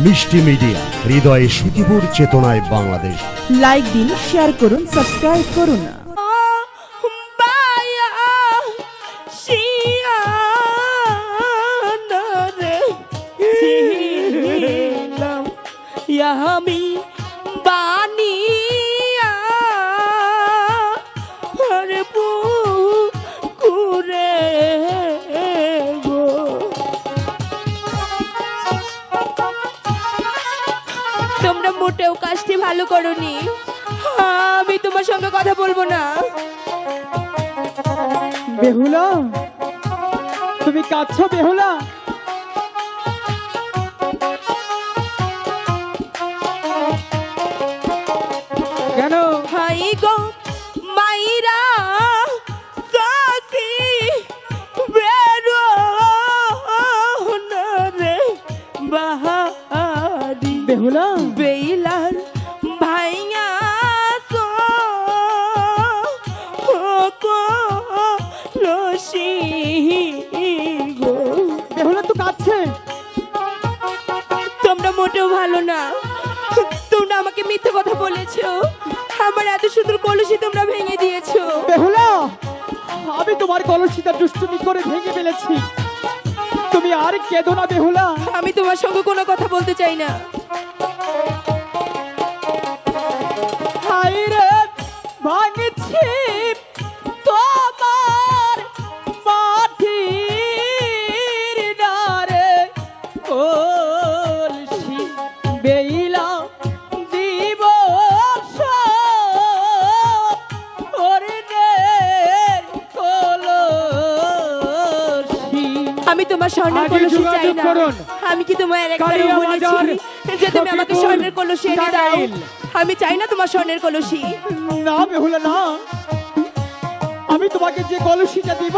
মিষ্টি মিডিয়া, হৃদয়ে সুখীপুর, চেতনায় বাংলাদেশ। লাইক দিন, শেয়ার করুন, সাবস্ক্রাইব করুন। আমি বানিয়া পুকুরে গো, তোমরা মোটেও কাজটি ভালো করোনি। আমি তোমার সঙ্গে কথা বলবো না। বেহুলা, তুমি কাঁদছো বেহুলা? কেন? হাই গো মাইরা সাকি বেরো না রে বাহারি বেহুলা, বেইলার ভাইয়া সো লসি গো। বেহুলা তো কাঁদছে। তোমরা মোটেও ভালো না। তোমরা আমাকে মিথ্যে কথা বলেছো। আমার এত সুন্দর কলসি তোমরা ভেঙে দিয়েছো। বেহুলা, আমি তোমার কলসিটা দুষ্টুমি করে ভেঙে ফেলেছি। তুমি আর কেঁদো না বেহুলা। আমি তোমার সঙ্গে কোনো কথা বলতে চাই না। হাই রে ভাঙছি তোমার মাটির ডারে কলসি, বেইলা দিবস অরণের কলসি। আমি তোমার স্বর্ণের কলসি চাই না। আমি কি তোমার একবার বলেছি যে তুমি আমাকে স্বর্ণের কলসি এনে দাও? আমি চাই না তোমার স্বর্ণের কলসি। না বেহুলা না, আমি তোমাকে যে কলসিটা দিব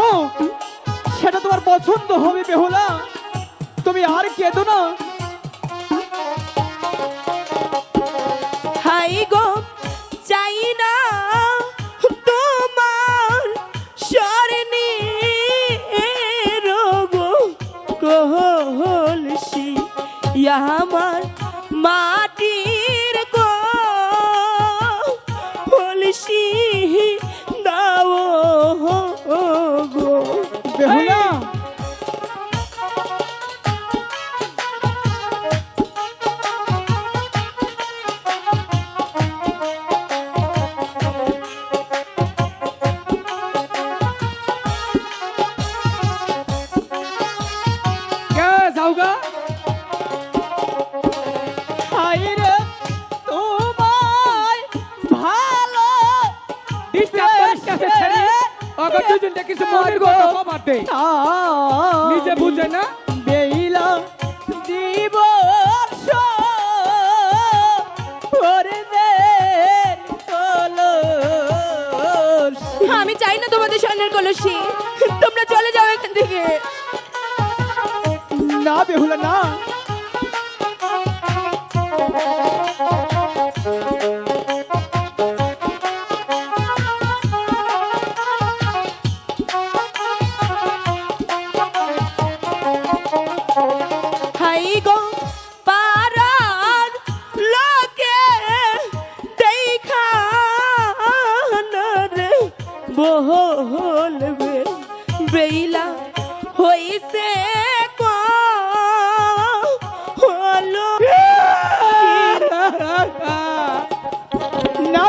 সেটা তোমার পছন্দ হবে বেহুলা। তুমি আর কেঁদো না। হাই গো চাই না তোমার স্বর্ণের গো কলসি, আমার মাটির গো কলসি দাও গো। বেহুলা, যাওগা। হাই রে তোমায় ভালো কিছু মনের কথা কবার দেই, নিজে বুঝে না। বেইলা দিবস অরণের কলসি। আমি চাই না তোমাদের স্বর্ণের কলসি। তোমরা চলে যাও এখান থেকে। না বেহুলা না, হাই গো পারার লোকে দেখা না রে বলবে বেইলা হইছে হলো না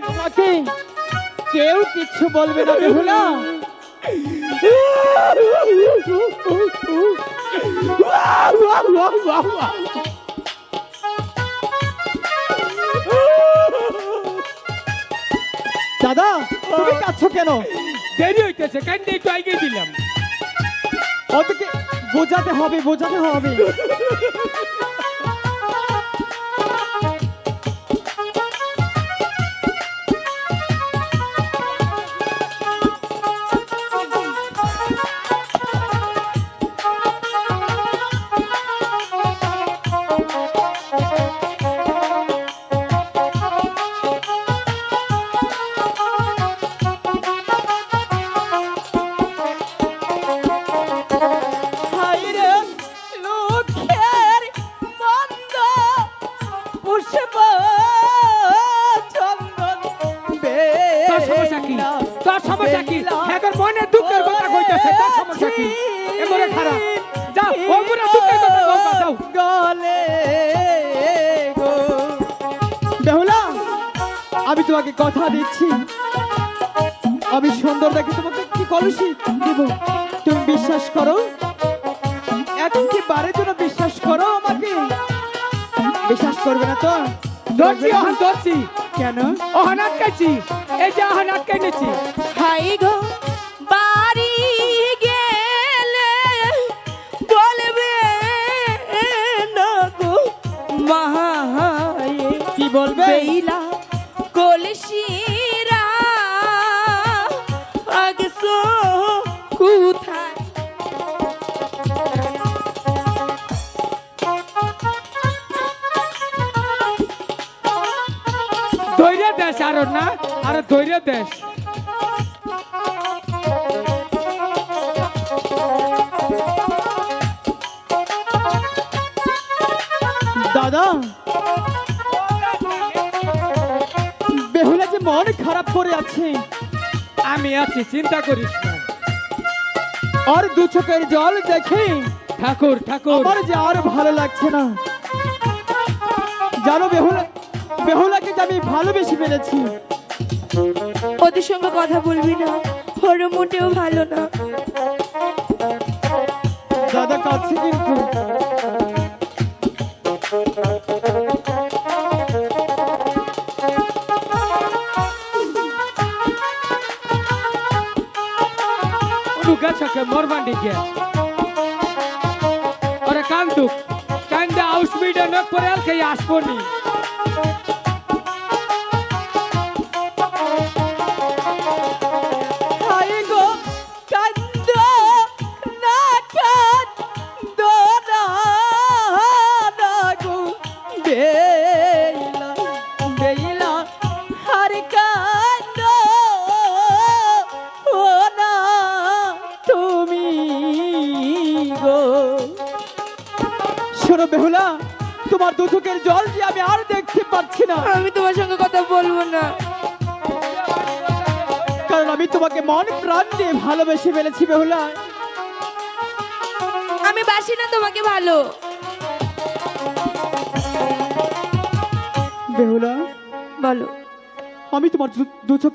আমাকে কেউ কিছু বলবে না বেহুলা। দাদা, তুমি কাঁদছো কেন? দেরি হইতেছে, কান্দে একটু আগে দিলাম। ওদেরকে বোঝাতে হবে, বোঝাতে হবে। হায় রে লোকের সমস্যা কি এখন মনে দুঃখের কথা কইতেছে তার সমস্যা কি এমরে খারাপ যাও ওমরে দুঃখের কথা বলবা যাও গলে গো বেহুলা আমি তোমাকে কথা দিচ্ছি আমি সুন্দর দেখে তোমাকে কি কলসি দেব তুমি বিশ্বাস করো একেবারে জন্য বিশ্বাস করো আমাকে বিশ্বাস করবে না তো ধরছি ওহান ধরছি কেন ওহান আটকাইছি এই যে ওহান আটকাই নিছি হাই গো বাড়ি গেলে বলবে না গো মায়ে কি বলবে বেইলা কলসিরা আগসো কোথায় ধৈর্য দেশ আর না আর ধৈর্য দেশ দাদা বেহুলা যে মন খারাপ করে আছে আমি আছি চিন্তা করিস না আর দু চোখের জল দেখে ঠাকুর ঠাকুর আমার যে আর ভালো লাগছে না জানো বেহুলা বেহুলাকে যে আমি ভালোবেসে ফেলেছি ওদের সঙ্গে কথা বলবি না ওর মোটেও ভালো না দাদা কাছে কিন্তু দুগা চকে মরবান্ডি গে ওরে কান্দুক কান্দা আউসবিডে নক করে আলকে আসবনি হাই গো কান্দ না কান্দ না না গো বেলা বেলা হার কান্দ ও না তুমি গো শোনো বেহুলা তোমার দু চোখের জল দিয়ে আমি আর দেখতে পাচ্ছি না আমি তোমার সঙ্গে কথা বলবো না কারণ আমি তোমাকে মন প্রাণ দিয়ে ভালোবেসে ফেলেছি বেহুলা আমি বাসি না তোমাকে ভালো বেহুলা বলো আমি তোমার দু চোখের